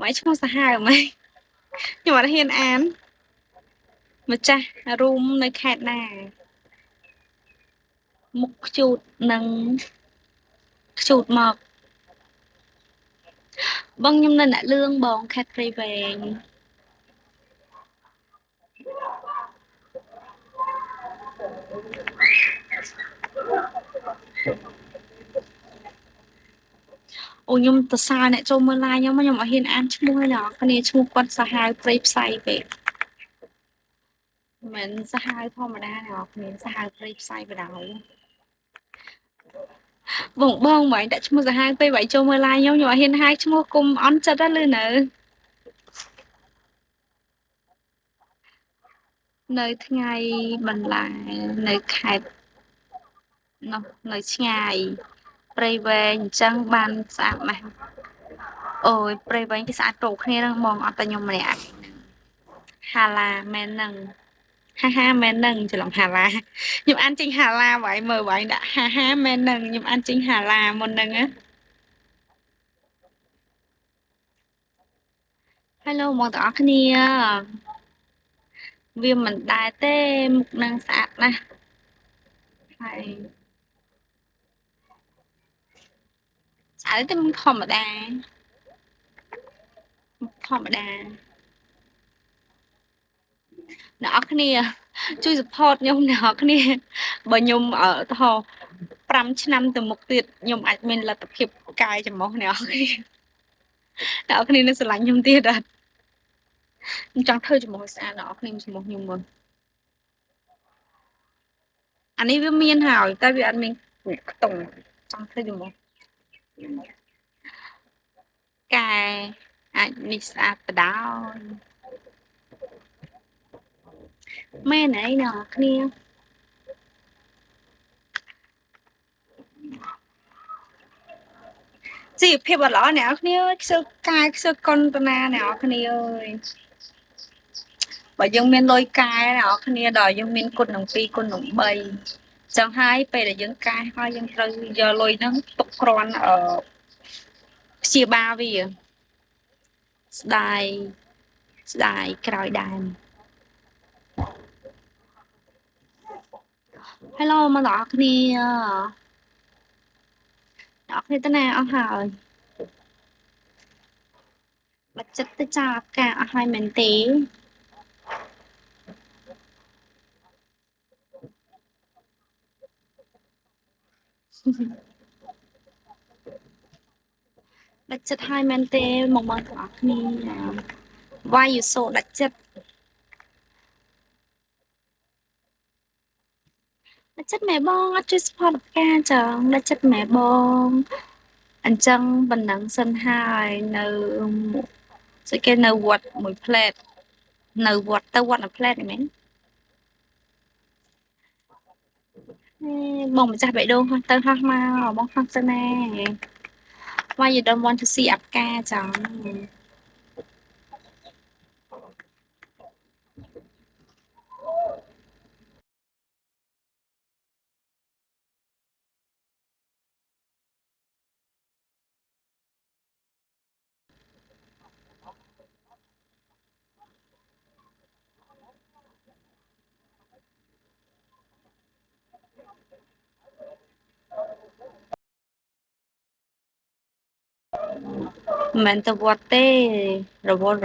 Vậyឈ្មោះសាហាវហ្មងខ្ញុំអត់ហ៊ានអានម្ចាស់រូមនៅខេត្តណាមុខខ្ជូតនិងខ្ជូតមកបងខ្ញុំនៅអ្នកលឿងបងខេត្តព្រៃវែងអូខ្ញុំទៅសារអ្នកចូលមើល live ខ្ញុំអត់ហ៊ានអានឈ្មោះទេអ្នកគ្នាឈ្មោះគាត់សាហាវព្រៃផ្សៃពេកមិនសាហាវធម្មតាអ្នកគ្នាសាហាវព្រៃផ្សៃបដ ாய் បងមិនដាក់ឈ្មោះសាហាវពេកបើចូលមើល live ខ្ញុំអត់ហ៊ានហៅឈ្មោះគុំអន់ចិត្តទេលឺនៅថ្ងៃបន្លែនៅខេត្តនោះនៅឆ្ងាយព្រៃវែងអញ្ចឹងបានស្អាតណាស់អូយព្រៃវែងគេស្អាតគ្រប់គ្នាហ្នឹងហ្មងអត់តែខ្ញុំម្នាក់ហាឡាមែនហ្នឹងហាហាមែនហ្នឹងច្រឡំហាឡាខ្ញុំអានចេញហាឡាបើឯងមើលបើឯងដាក់ហាហាមែនហ្នឹងខ្ញុំអានចេញហាឡាមុនហ្នឹងណា Hello បងប្អូនទាំងអស់គ្នាវាមិនដែរទេមុខនឹងស្អាតណាស់ហើយស្អាតតែមុខធម្មតាមុខធម្មតាអ្នកនរគ្នាជួយ support ខ្ញុំអ្នកនរគ្នាបើខ្ញុំទៅ5ឆ្នាំទៅមុខទៀតខ្ញុំអាចមានលទ្ធភាពកាយចំមុះអ្នកនរគ្នាអ្នកនរគ្នានឹងស្រឡាញ់ខ្ញុំទៀតអត់ខ្ញុំចង់ធ្វើចំមុះឲ្យស្អាតអ្នកនរគ្នាចំមុះខ្ញុំមើលអានេះវាមានហើយតែវាអត់មានខ្ទង់ចង់ធ្វើចំមុះកែអាចនេះស្អាតបដ ாய் មែនអីអ្នកនរគ្នាជីវភាពអត់ល្អអ្នកនរគ្នាអើយខ្ជិលកាយខ្ជិលកុនតាណាអ្នកនរគ្នាអើយបើយើងមានលុយកែអ្នកនរគ្នាដល់យើងមានគុណនឹង2គុណនឹង3ចឹងហើយពេលដែលយើងកែហើយយើងត្រូវយកលុយហ្នឹងទុកគ្រាន់ព្យាបាលវាស្ដាយស្ដាយក្រោយដើម Hello មកដល់គ្នាអ្នកគ្នាទៅណាអស់ហើយបាច់ចិត្តទៅចោលអាការអស់ហើយមែនទេដាច់ចិត្តហើយមែនទេមកមើលទាំងអស់គ្នា Why you so ដាច់ចិត្តដាច់ចិត្តម៉ែបងអត់ជួយ support អាការចឹងដាច់ចិត្តម៉ែបងអញ្ចឹងប៉ុណ្ណឹងសិនហើយនៅស្អីគេនៅវត្តមួយផ្លែតនៅវត្តទៅវត្តមួយផ្លែតមែនបងម្ចាស់បេះដូងហោះទៅហោះមកបងហោះទៅណា Why you don't want to see អាការចឹងមិនមែនទៅវត្តទេរវល់